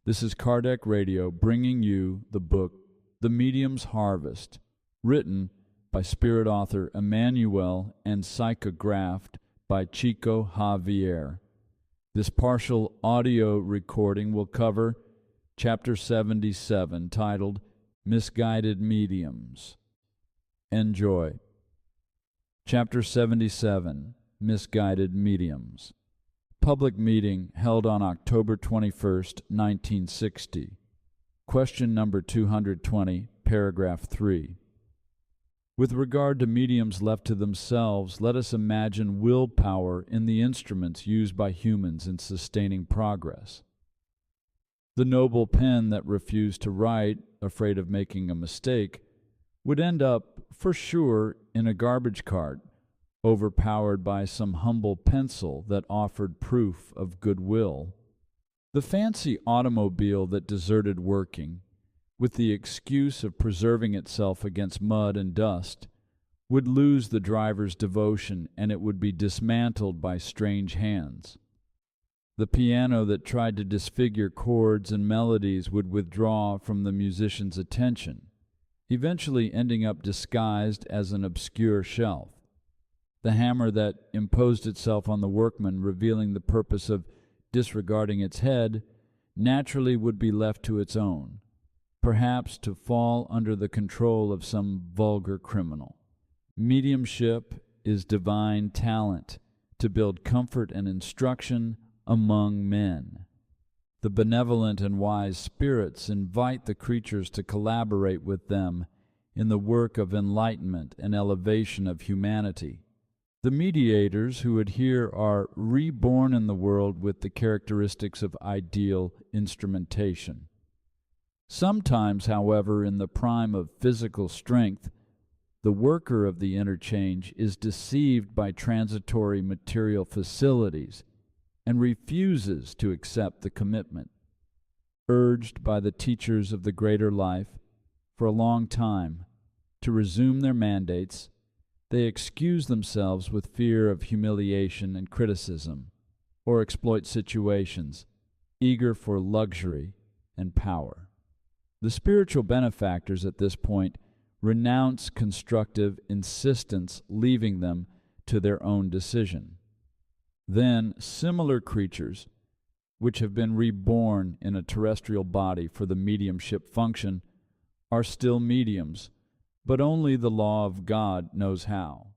This is Kardec Radio bringing you the book The Medium's Harvest, written by spirit author Emmanuel and psychographed by Chico Javier. This partial audio recording will cover Chapter 77, titled Misguided Mediums. Enjoy. Chapter 77, Misguided Mediums. Public meeting held on October 21st, 1960. Question number 220, paragraph 3. With regard to mediums left to themselves, let us imagine willpower in the instruments used by humans in sustaining progress. The noble pen that refused to write, afraid of making a mistake, would end up, for sure, in a garbage cart, overpowered by some humble pencil that offered proof of goodwill. The fancy automobile that deserted working, with the excuse of preserving itself against mud and dust, would lose the driver's devotion, and it would be dismantled by strange hands. The piano that tried to disfigure chords and melodies would withdraw from the musician's attention, eventually ending up disguised as an obscure shelf. The hammer that imposed itself on the workman, revealing the purpose of disregarding its head, naturally would be left to its own, perhaps to fall under the control of some vulgar criminal. Mediumship is divine talent to build comfort and instruction among men. The benevolent and wise spirits invite the creatures to collaborate with them in the work of enlightenment and elevation of humanity. The mediators who adhere are reborn in the world with the characteristics of ideal instrumentation. Sometimes, however, in the prime of physical strength, the worker of the interchange is deceived by transitory material facilities and refuses to accept the commitment. Urged by the teachers of the greater life for a long time to resume their mandates, they excuse themselves with fear of humiliation and criticism, or exploit situations, eager for luxury and power. The spiritual benefactors at this point renounce constructive insistence, leaving them to their own decision. Then similar creatures, which have been reborn in a terrestrial body for the mediumship function, are still mediums, but only the law of God knows how.